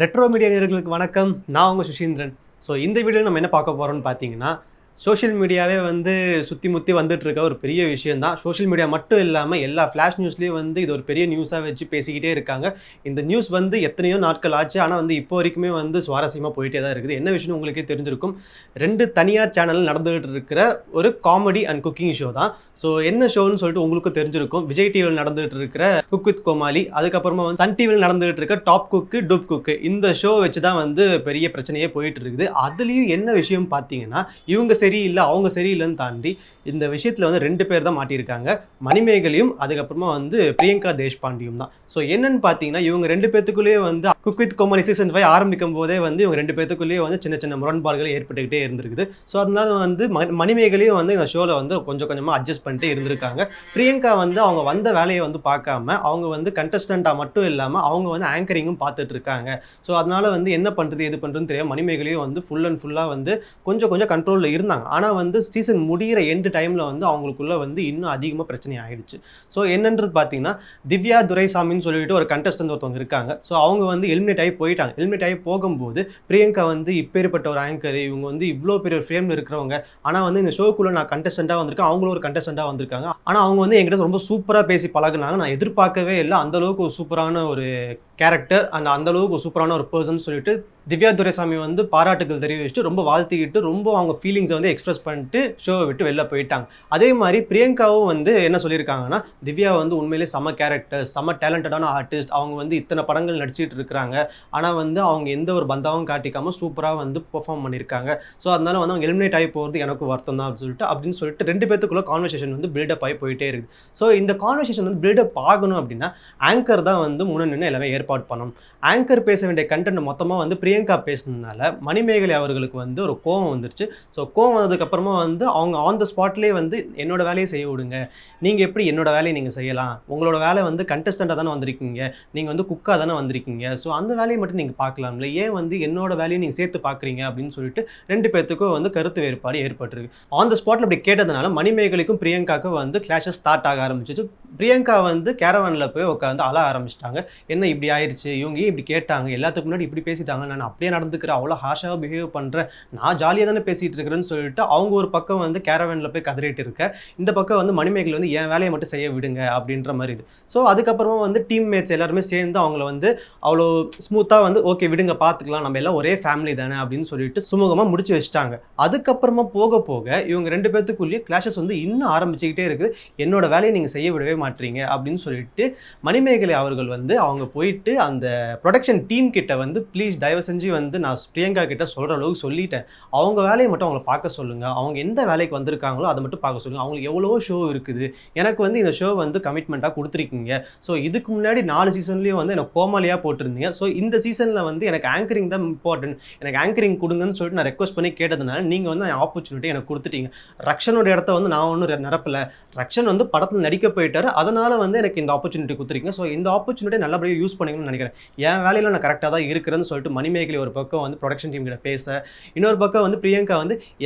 Retro media நேயர்களுக்கு வணக்கம். நான் உங்கள் சுஷீந்திரன். இந்த வீடியோவில் நம்ம என்ன பார்க்க போகிறோம்னு பார்த்தீங்கன்னா, சோஷியல் மீடியாவே சுற்றி முற்றி வந்துட்டு இருக்க ஒரு பெரிய விஷயம் தான். சோஷியல் மீடியா மட்டும் இல்லாமல் எல்லா ஃப்ளாஷ் நியூஸ்லேயும் இது ஒரு பெரிய நியூஸாக வச்சு பேசிக்கிட்டே இருக்காங்க. இந்த நியூஸ் எத்தனையோ நாட்கள் ஆச்சு. ஆனால் இப்போ வரைக்குமே சுவாரஸ்யமாக போயிட்டே தான் இருக்குது. என்ன விஷயம்னு உங்களுக்கே தெரிஞ்சிருக்கும். 2 தனியார் சேனல் நடந்துகிட்டு இருக்கிற ஒரு காமெடி அண்ட் குக்கிங் ஷோ தான். என்ன ஷோன்னு சொல்லிட்டு உங்களுக்கும் தெரிஞ்சிருக்கும். விஜய் டிவியில் நடந்துகிட்டு இருக்கிற குக் வித் கோமாளி, அதுக்கப்புறமா சன் டிவியில் நடந்துகிட்டு இருக்க டாப் குக்கு டூப் குக்கு, இந்த ஷோ வச்சு தான் பெரிய பிரச்சனையே போயிட்டு இருக்குது. அதுலேயும் என்ன விஷயம் பார்த்தீங்கன்னா, இவங்க சரியில்லை அவங்க சரியில்லைன்னு தாண்டி இந்த விஷயத்தில் 2 பேர் தான் மாட்டியிருக்காங்க. மணிமேகலையும் அதுக்கப்புறமா பிரியங்கா தேஷ்பாண்டியும் தான். என்னன்னு பார்த்தீங்கன்னா, இவங்க 2 பேத்துக்குள்ளேயே குக் வித் கோமாளி சீசன் 5 ஆரம்பிக்கும் போதே இவங்க 2 பேத்துக்குள்ளேயே சின்ன சின்ன முரண்பாடுகள் ஏற்பட்டுக்கிட்டே இருந்திருக்குது. அதனால மணிமேகலையும் இந்த ஷோவில் கொஞ்சம் கொஞ்சமாக அட்ஜஸ்ட் பண்ணிட்டு இருந்திருக்காங்க. பிரியங்கா அவங்க வந்த வேலையை பார்க்காம அவங்க கண்டஸ்டண்ட்டாக மட்டும் இல்லாமல் அவங்க ஆங்கரிங்கும் பார்த்துட்டு இருக்காங்க. அதனால என்ன பண்ணுறது எது பண்ணுறதுன்னு தெரியாமல் மணிமேகலையும் ஃபுல் அண்ட் ஃபுல்லாக கொஞ்சம் கொஞ்சம் கண்ட்ரோலில் இருந்தாங்க. ஆனால் சீசன் முடிகிற எண்டு டைமில் அவங்களுக்குள்ள இன்னும் அதிகமாக பிரச்சனை ஆகிடுச்சு. என்னன்றது பார்த்தீங்கன்னா, திவ்யா துரைசாமின்னு சொல்லிட்டு ஒரு கண்டஸ்டன்ட் ஒருத்தவங்க இருக்காங்க. அவங்க எலிமினேட் ஆகி போயிட்டாங்க. எலிமினேட் ஆகி போகும்போது பிரியங்கா இப்பேற்பட்ட ஒரு ஆங்கர், இவங்க இவ்வளோ பெரிய ஒரு ஃப்ரேமில் இருக்கிறவங்க, ஆனால் இந்த ஷோக்குள்ளே நான் கண்டஸ்டண்ட்டாக வந்திருக்கேன், அவங்களும் ஒரு கண்டஸ்டண்ட்டாக வந்திருக்காங்க. ஆனால் அவங்க என்கிட்ட ரொம்ப சூப்பராக பேசி பழகுனாங்க. நான் எதிர்பார்க்கவே இல்லை அந்தளவுக்கு ஒரு சூப்பரான ஒரு கேரக்டர் அண்ட் அந்தளவுக்கு ஒரு சூப்பரான ஒரு பர்சன் சொல்லிட்டு திவ்யா துரைசாமி பாராட்டுகள் தெரிவிச்சுட்டு ரொம்ப வாழ்த்திக்கிட்டு ரொம்ப அவங்க ஃபீலிங்ஸை எக்ஸ்பிரஸ் பண்ணிட்டு ஷோவை விட்டு வெளில போயிட்டாங்க. அதே மாதிரி பிரியங்காவும் என்ன சொல்லியிருக்காங்கன்னா, திவ்யா உண்மையிலே செம கேரக்டர், செம டேலண்டடான ஆர்டிஸ்ட், அவங்க இத்தனை படங்கள் நடிச்சிட்டு இருக்கிறாங்க. ஆனால் அவங்க எந்த ஒரு பந்தாவும் காட்டிக்காமல் சூப்பராக பெர்ஃபார்ம் பண்ணியிருக்காங்க. அதனால அவங்க எலிமினேட் ஆகி போகிறது எனக்கு வருத்தம் தான் அப்படின்னு சொல்லிட்டு 2 பேத்துக்குள்ள கான்வர்சேஷன் பில்டப் ஆகி போயிட்டே இருக்குது. இந்த கான்வர்சேஷன் பில்டப் ஆகணும் அப்படின்னா ஆங்கர் தான் முன்ன நின்று எல்லாமே ஏற்பாடு பண்ணணும். ஆங்கர் பேச வேண்டிய கண்டென்ட் மொத்தமாக பிரியங்கா பேசுனதுனால மணிமேகலை அவர்களுக்கு ஒரு கோவம் வந்துருச்சு. கோவம் வந்ததுக்கப்புறமா அவங்க ஆன் த ஸ்பாட்லேயே என்னோட வேலையை செய்ய விடுங்க, நீங்கள் எப்படி என்னோட வேலையை நீங்கள் செய்யலாம், உங்களோட வேலை கண்டஸ்டண்ட்டாக தானே வந்திருக்கீங்க, நீங்கள் குக்காக தானே வந்திருக்கீங்க, அந்த வேலையை மட்டும் நீங்கள் பார்க்கலாம்ல, ஏன் என்னோட வேலையை நீங்கள் சேர்த்து பார்க்குறீங்க அப்படின்னு சொல்லிட்டு 2 பேர்த்துக்கும் கருத்து வேறுபாடு ஏற்பட்டிருக்கு. ஆன் த ஸ்பாட்டில் அப்படி கேட்டதுனால மணிமேகலைக்கும் பிரியங்காவுக்கும் கிளாஷஸ் ஸ்டார்ட் ஆக ஆரம்பிச்சிச்சு. பிரியங்கா கேரவானில் போய் உட்காந்து அழ ஆரம்பிச்சிட்டாங்க. என்ன இப்படி ஆயிடுச்சு, இவங்க இப்படி கேட்டாங்க, எல்லாத்துக்கு முன்னாடி இப்படி பேசிட்டாங்க, நான் அப்படியே நடந்துக்கிறேன், அவ்வளோ ஹாஷாக பிஹேவ் பண்ணுறேன், நான் ஜாலியாக தானே பேசிகிட்டு இருக்கிறேன்னு சொல்லிட்டு அவங்க ஒரு பக்கம் கேரவானில் போய் கதறிட்டு இருக்க, இந்த பக்கம் மணிமேகலை என் வேலையை மட்டும் செய்ய விடுங்க அப்படின்ற மாதிரி இது. அதுக்கப்புறமா டீம்மேட்ஸ் எல்லாருமே சேர்ந்து அவங்கள அவ்வளோ ஸ்மூத்தாக ஓகே விடுங்க பார்த்துக்கலாம், நம்ம எல்லாம் ஒரே ஃபேமிலி தானே அப்படின்னு சொல்லிட்டு சுமூகமாக முடிச்சு வச்சுட்டாங்க. அதுக்கப்புறமா போக போக இவங்க 2 பேத்துக்குள்ளேயே கிளாஷஸ் இன்னும் ஆரம்பிச்சுக்கிட்டே இருக்குது. என்னோட வேலையை நீங்கள் செய்ய விடவே மாட்டீங்க அப்படின்னு சொல்லிட்டு மணிமேகலை அவர்கள் அவங்க போயிட்டு அந்த ப்ரொடக்ஷன் டீம் கிட்ட ப்ளீஸ் தயவு செஞ்சு நான் பிரியங்கா கிட்ட சொல்கிற அளவுக்கு சொல்லிட்டேன், அவங்க வேலையை மட்டும் அவங்கள பார்க்க சொல்லுங்கள், அவங்க எந்த வேலைக்கு வந்திருக்காங்களோ அதை மட்டும் பார்க்க சொல்லுங்கள், அவங்களுக்கு எவ்வளோ ஷோ இருக்குது, எனக்கு இந்த ஷோ கமிட்மெண்ட்டாக கொடுத்துருக்கீங்க, இதுக்கு முன்னாடி 4 சீசன்லேயும் எனக்கு கோமாளியாக போட்டிருந்தீங்க, இந்த சீசனில் எனக்கு ஆங்கரிங் தான் இம்பார்ட்டன்ட், எனக்கு ஆங்கரிங் கொடுங்கன்னு சொல்லிட்டு நான் ரெக்வஸ்ட் பண்ணி கேட்டதுனால நீங்கள் ஆப்பர்ச்சுனிட்டி எனக்கு கொடுத்துட்டீங்க, ரக்ஷனோட இடத்த நான் ஒன்றும் நிரப்பலை, ரக்ஷன் படத்தில் நடிக்க போயிட்டார், அதனால் எனக்கு இந்த ஆப்பர்ச்சுனிட்டி கொடுத்துருக்கீங்க, இந்த ஆப்பர்ச்சுனிட்டி நல்லபடியாக யூஸ் பண்ணிங்கன்னு நினைக்கிறேன், என் வேலையில் நான் கரெக்டாக தான் இருக்கிறேன்னு சொல்லிட்டு மணிமேகலை ஒரு பக்கம் ப்ரொடக்ஷன் டீம் கிட்ட பேச, இன்னொரு பக்கம் பிரியங்கா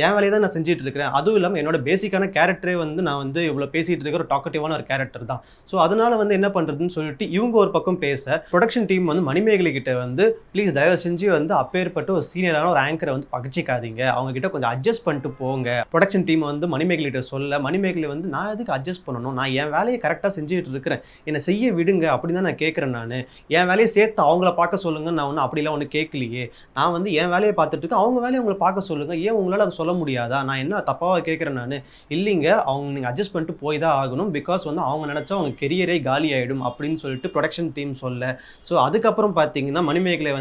என் வேலையை தான் நான் செஞ்சுட்டு இருக்கிறேன், அதுவும் இல்லாமல் என்னோட பேசிக்கான கேரக்டரே நான் இவ்வளோ பேசிகிட்டு இருக்கிற ஒரு டாக்கட்டிவான ஒரு கேரக்டர் தான், அதனால என்ன பண்ணுறதுன்னு சொல்லிட்டு இவங்க ஒரு பக்கம் பேச, ப்ரொடக்ஷன் டீம் மணிமேகலை கிட்ட ப்ளீஸ் தயவு செஞ்சு அப்பேற்பட்ட ஒரு சீனியரான ஒரு ஆங்கரை பகிச்சிக்காதீங்க, அவங்க கிட்ட கொஞ்சம் அட்ஜஸ்ட் பண்ணிட்டு போங்க, ப்ரொடக்ஷன் டீம் மணிமேகலை கிட்ட சொல்ல, மணிமேகலை நான் எதுக்கு அட்ஜஸ்ட் பண்ணணும், நான் என் வேலையை கரெக்டாக செஞ்சுட்டு இருக்கிறேன், என்னை செய்ய விடுங்க அப்படின்னு தான் நான் கேட்குறேன், நான் என் வேலையை சேர்த்து அவங்கள பார்க்க சொல்லுங்க, நான் அப்படிலாம் ஒன்று கேட்கலையே, நான் என் வேலையை பார்த்துட்டு இருக்கேன், அவங்க வேலையை அவங்களை பார்க்க சொல்லுங்கள், ஏன் உங்களால் அதை சொல்ல முடியாதா, நான் என்ன தப்பாக கேட்குறேன், நான் இல்லைங்க அவங்க நீங்கள் அட்ஜஸ்ட் பண்ணிட்டு போய் தான் ஆகணும், பிகாஸ் அவங்க நினச்சா அவங்க கெரியரே காலி ஆகிடும் அப்படின்னு சொல்லிட்டு ப்ரொடக்ஷன் டீம் சொல்ல, அதுக்கப்புறம் பார்த்தீங்கன்னா மணிமேகலை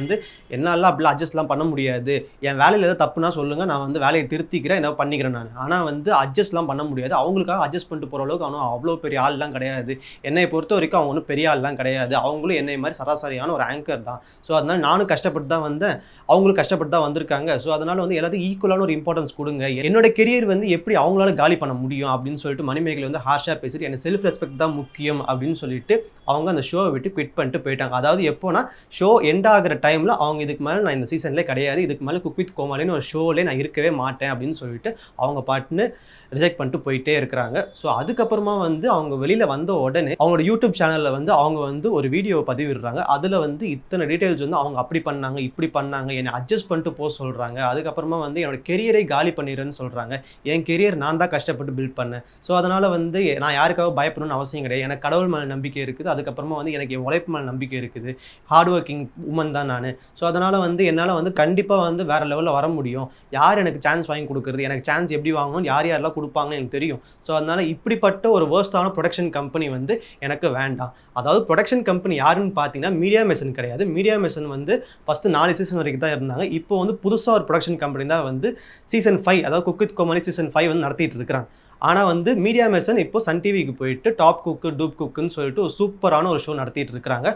என்னால் அப்படிலாம் அட்ஜஸ்ட்லாம் பண்ண முடியாது, என் வேலையில் எதாவது தப்புனா சொல்லுங்கள், நான் வேலையை திருத்திக்கிறேன், என்ன பண்ணிக்கிறேன் நான், ஆனால் அட்ஜஸ்ட்லாம் பண்ண முடியாது, அவங்களுக்காக அட்ஜஸ்ட் பண்ணிட்டு போகிற அளவுக்கு அவனும் அவ்வளோ பெரிய ஆள்லாம் கிடையாது, என்னை பொறுத்த வரைக்கும் அவங்க ஒன்றும் பெரிய ஆள்லாம் கிடையாது, அவங்களும் என்னை மாதிரி சராசரியான ஒரு ஆங்கர் தான், அதனால் நானும் கஷ்டப்பட்டு தான் வந்தேன், அவங்களும் கஷ்டப்பட்டு தான் வந்திருக்காங்க, அதனால் எல்லாத்துக்கும் ஈக்குவலான ஒரு இம்பார்ட்டன்ஸ் கொடுங்க, என்னோட கெரியர் எப்படி அவங்களால காலி பண்ண முடியும் அப்படின்னு சொல்லிட்டு மணிமேகலை ஹார்ஷாக பேசிட்டு எனக்கு செல்ஃப் ரெஸ்பெக்ட் தான் முக்கியம் அப்படின்னு சொல்லிட்டு அவங்க அந்த ஷோவை விட்டு குவிட் பண்ணிட்டு போயிட்டாங்க. அதாவது எப்போனா ஷோ எண்ட் ஆகிற டைமில் அவங்க இதுக்கு மேலே நான் இந்த சீசன்லேயே கிடையாது, இதுக்கு மேலே குக் வித் கோமாளின்னு ஒரு ஷோவிலே நான் இருக்கவே மாட்டேன் அப்படின்னு சொல்லிட்டு அவங்க பாட்டுன்னு ரிஜெக்ட் பண்ணிட்டு போயிட்டே இருக்கிறாங்க. அதுக்கப்புறமா அவங்க வெளியில் வந்த உடனே அவங்களோட யூடியூப் சேனலில் வந்து அவங்க வந்து ஒரு வீடியோ பதிவிடுறாங்க. அதில் வந்து இத்தனை டீட்டெயில்ஸ் வந்து அவங்க அப்படி பண்ணாங்க, இப்படி பண்ணாங்க, என்னை அட்ஜஸ்ட் பண்ணிட்டு போக சொல்கிறாங்க. அதுக்கப்புறமா வந்து என்னோட கெரியரை காலி பண்ணிடுறேன்னு சொல்கிறாங்க. என் கெரியர் நான் தான் கஷ்டப்பட்டு பில்ட் பண்ணேன். ஸோ அதனால் வந்து நான் யாருக்காக பயப்படணும்னு அவசியம் கிடையாது. எனக்கு கடவுள் மேலே நம்பிக்கை இருக்குது. அதுக்கப்புறமா வந்து எனக்கு என் உழைப்பு மேலே நம்பிக்கை இருக்குது. ஹார்ட் ஒர்க்கிங் உமன் தான் நான். ஸோ அதனால் வந்து என்னால் வந்து கண்டிப்பாக வந்து வேறு லெவலில் வர முடியும். யார் எனக்கு சான்ஸ் வாங்கி கொடுக்குறது, எனக்கு சான்ஸ் எப்படி வாங்கணும், யார் யாரெல்லாம் கொடுப்பாங்கன்னு எனக்கு தெரியும். ஸோ அதனால் இப்படிப்பட்ட ஒரு வேர்ஸ்டான ப்ரொடக்ஷன் கம்பெனி வந்து எனக்கு வேண்டாம். அதாவது ப்ரொடக்ஷன் கம்பெனி யாருன்னு பார்த்தீங்கன்னா மீடியா மெஷன் கிடையாது. மீடியா மெஷன் வந்து ஃபஸ்ட்டு 4 சீசன் வரைக்கும் தான் இருந்தாங்க. இப்போ வந்து புதுசாக ஒரு ப்ரொடக்ஷன் கம்பெனி தான் வந்து சீசன் 5, அதாவது குக் வித் கோமாளி சீசன் 5 வந்து நடத்திட்டு இருக்கிறாங்க. ஆனால் வந்து மீடியா மெஷன் இப்போ சன் டிவிக்கு போயிட்டு டாப் குக்கு டூப் குக்குன்னு சொல்லிட்டு ஒரு சூப்பரான ஒரு ஷோ நடத்திட்டு இருக்கிறாங்க.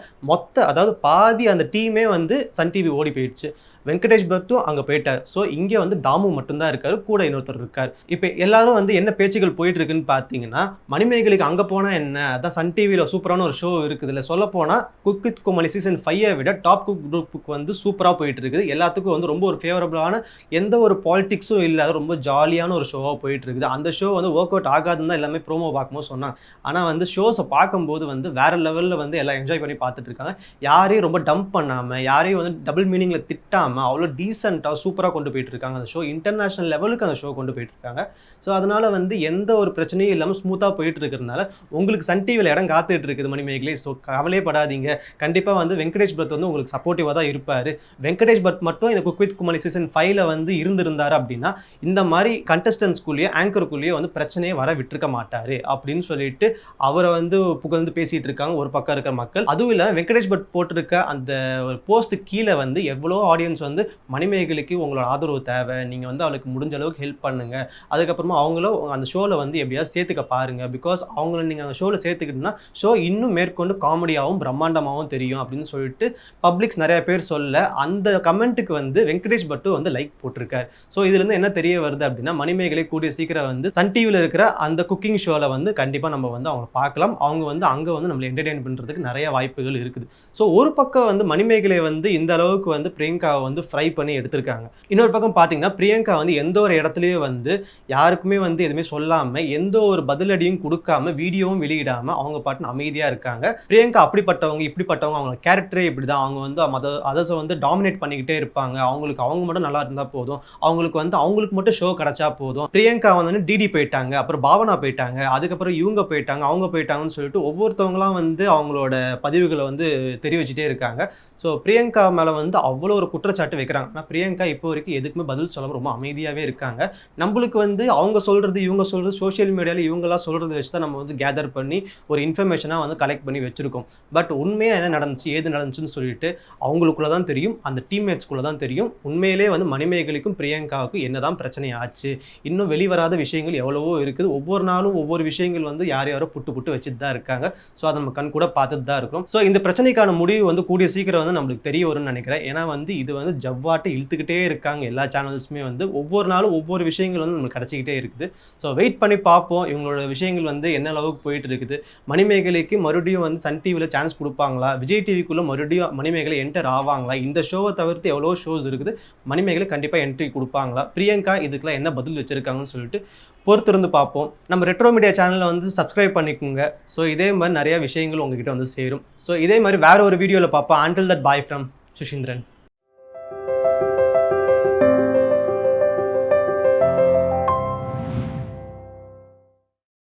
அதாவது பாதி அந்த டீமே வந்து சன் டிவி ஓடி போயிடுச்சு. வெங்கடேஷ் பட்டும் அங்கே போயிட்டார். ஸோ இங்கே வந்து தாமு மட்டும்தான் இருக்கார், கூட இன்னொருத்தர் இருக்கார். இப்போ எல்லாரும் வந்து என்ன பேச்சுகள் போயிட்டு இருக்குன்னு பார்த்தீங்கன்னா, மணிமேகலைக்கு அங்கே போனால் என்ன, அதான் சன் டிவியில் சூப்பரான ஒரு ஷோ இருக்குது. இல்லை சொல்ல போனால் குக் வித் கோமாளி சீசன் 5 விட டாப் குக் டூப் குக் வந்து சூப்பராக போயிட்டு இருக்குது. எல்லாத்துக்கும் வந்து ரொம்ப ஒரு ஃபேவரபிளான எந்த ஒரு பாலிடிக்ஸும் இல்லாத ரொம்ப ஜாலியான ஒரு ஷோவாக போயிட்டு இருக்குது. அந்த ஷோ வந்து ஒர்க் அவுட் ஆகாதுன்னு தான் எல்லாமே ப்ரோமோ பார்க்கும்போது சொன்னாங்க. ஆனால் வந்து ஷோஸை பார்க்கும்போது வந்து வேறு லெவலில் வந்து எல்லாம் என்ஜாய் பண்ணி பார்த்துட்டு இருக்காங்க. யாரையும் ரொம்ப டம்ப் பண்ணாமல், யாரையும் வந்து டபுள் மீனிங்கில் திட்டாமல் அவ்வளோ டீசெண்டாக சூப்பராக கொண்டு போயிட்டு இருக்காங்க. அந்த ஷோ இன்டர்நேஷனல் லெவலுக்கு அந்த ஷோ கொண்டு போயிட்டு இருக்காங்க. ஸோ அதனால் வந்து எந்த ஒரு பிரச்சனையும் இல்லாமல் ஸ்மூத்தாக போயிட்டு இருக்கிறதுனால உங்களுக்கு சன் டிவியில் இடம் காத்துட்டு இருக்குது மணிமேகலை. ஸோ கவலையே படாதீங்க. கண்டிப்பாக வந்து வெங்கடேஷ் பட் வந்து உங்களுக்கு சப்போர்ட்டிவாக தான் இருப்பார். வெங்கடேஷ் பட் மட்டும் இந்த குக் வித் கோமாளி சீசன் 5 வந்து இருந்திருந்தார் அப்படின்னா இந்த மாதிரி கண்டஸ்டன்ஸ்குள்ளேயே ஆங்கருக்குள்ளேயே வந்து பிரச்சனையே வர விட்டுருக்க மாட்டார் அப்படின்னு சொல்லிட்டு அவரை வந்து புகழ்ந்து பேசிகிட்டு இருக்காங்க ஒரு பக்கம் இருக்கிற மக்கள். அதுவும் இல்லை, வெங்கடேஷ் பட் போட்டிருக்க அந்த ஒரு போஸ்ட் கீழே வந்து எவ்வளோ ஆடியன்ஸ் வந்து மணிமேகலைக்கு உங்களோட ஆதரவு தேவை, நீங்கள் வந்து அவளுக்கு முடிஞ்ச அளவுக்கு ஹெல்ப் பண்ணுங்கள், அதுக்கப்புறமா அவங்களும் அந்த ஷோவில் வந்து எப்படியாவது சேர்த்துக்க பாருங்கள், பிகாஸ் அவங்கள நீங்கள் அந்த ஷோவில் சேர்த்துக்கிட்டோம்னா ஷோ இன்னும் மேற்கொண்டு காமெடியாகவும் பிரம்மாண்டமாகவும் தெரியும் அப்படின்னு சொல்லிட்டு பப்ளிக்ஸ் நிறைய பேர் சொல்ல அந்த கமெண்ட்டுக்கு வந்து வெங்கடேஷ் பட்டு வந்து லைக் போட்டிருக்கார். ஸோ இதுலேருந்து என்ன தெரிய வருது அப்படின்னா மணிமேகலை கூடிய சீக்கிரம் வந்து சன் டிவியில் இருக்கிற அந்த குக்கிங் ஷோவில் வந்து கண்டிப்பாக நம்ம வந்து அவங்க பார்க்கலாம். அவங்க வந்து அங்கே வந்து நம்மளை என்டர்டெயின் பண்ணுறதுக்கு நிறைய வாய்ப்புகள் இருக்குது. ஸோ ஒரு பக்கம் வந்து மணிமேகலை வந்து இந்த அளவுக்கு வந்து பிரியங்காவை வந்து ஃப்ரை பண்ணி எடுத்திருக்காங்க. இன்னொரு பக்கம் பார்த்தீங்கன்னா பிரியங்கா வந்து எந்த ஒரு இடத்துலையும் வந்து யாருக்குமே வந்து எதுவுமே சொல்லாமல் எந்த ஒரு பதிலடியும் கொடுக்காம வீடியோவும் வெளியிடாமல் அவங்க பாட்டுன்னு அமைதியாக இருக்காங்க. பிரியங்கா அப்படிப்பட்டவங்க இப்படிப்பட்டவங்க, அவங்க கேரக்டரே இப்படி தான். அவங்க வந்து அதர்ஸை வந்து டாமினேட் பண்ணிக்கிட்டே இருப்பாங்க. அவங்க மட்டும் நல்லா இருந்தால் போதும், அவங்களுக்கு மட்டும் ஷோ கிடச்சா போதும். பிரியங்கா வந்து டிடி போயிட்டாங்க, அப்புறம் பாவனா போயிட்டாங்க, அதுக்கப்புறம் இவங்க போயிட்டாங்க, அவங்க போயிட்டாங்கன்னு சொல்லிட்டு ஒவ்வொருத்தவங்களாம் வந்து அவங்களோட பதிவுகளை வந்து தெரிவிச்சுட்டே இருக்காங்க. ஸோ பிரியங்கா மேலே வந்து அவ்வளோ ஒரு குற்றச்சாட்டு வைக்கிறாங்க. ஆனால் பிரியங்கா இப்போ வரைக்கும் எதுக்குமே பதில் சொல்லாமல் ரொம்ப அமைதியாகவே இருக்காங்க. நம்மளுக்கு வந்து அவங்க சொல்கிறது இவங்க சொல்கிறது சோஷியல் மீடியாவில் இவங்களாம் சொல்கிறத வச்சு தான் நம்ம வந்து கேதர் பண்ணி ஒரு இன்ஃபர்மேஷனாக வந்து கலெக்ட் பண்ணி வச்சுருக்கோம். பட் உண்மையாக என்ன நடந்துச்சு ஏது நடந்துச்சுன்னு சொல்லிட்டு அவங்களுக்குள்ள தான் தெரியும், அந்த டீம்மேட்ஸ்குள்ளே தான் தெரியும். உண்மையிலே வந்து மணிமேகலைக்கும் பிரியங்காவுக்கும் என்ன தான் பிரச்சனை ஆச்சு, இன்னும் வெளிவராத விஷயங்கள் எவ்வளவோ இருக்குது. ஒவ்வொரு நாளும் ஒவ்வொரு விஷயங்கள் வந்து யாரோ புட்டு வச்சுட்டு தான் இருக்காங்க. ஸோ அதை நம்ம கண் கூட பார்த்துட்டு தான் இருக்கிறோம். ஸோ இந்த பிரச்சனைக்கான முடிவு வந்து கூடிய சீக்கிரம் வந்து நம்மளுக்கு தெரிய வரும்னு நினைக்கிறேன். ஏன்னா வந்து இது வந்து ஜவ்வாட்டை இழுத்துக்கிட்டே இருக்காங்க எல்லா சேனல்ஸுமே. வந்து ஒவ்வொரு நாளும் ஒவ்வொரு விஷயங்கள் வந்து நம்மளுக்கு கிடச்சிக்கிட்டே இருக்குது. ஸோ வெயிட் பண்ணி பார்ப்போம் இவங்களோட விஷயங்கள் வந்து என்ன அளவுக்கு போயிட்டு இருக்குது. மணிமேகலைக்கு மறுபடியும் வந்து சன் டிவியில் சான்ஸ் கொடுப்பாங்களா, விஜய் டிவிக்குள்ளே மறுபடியும் மணிமேகலை என்டர் ஆவாங்களா, இந்த ஷோவை தவிர்த்து எவ்வளோ ஷோஸ் இருக்குது, மணிமேகலை கண்டிப்பாக என்ட்ரி கொடுப்பாங்களா, பிரியங்கா இதுக்கெல்லாம் என்ன பதில் வச்சுருக்காங்கன்னு சொல்லிட்டு பொறுத்திருந்து பார்ப்போம். நம்ம ரெட்ரோ மீடியா சேனலில் வந்து சப்ஸ்கிரைப் பண்ணிக்கோங்க. ஸோ இதே மாதிரி நிறைய விஷயங்கள் உங்ககிட்ட வந்து சேரும். ஸோ இதே மாதிரி வேற ஒரு வீடியோவில் பார்ப்போம். Until that, bye from Suseenthiran.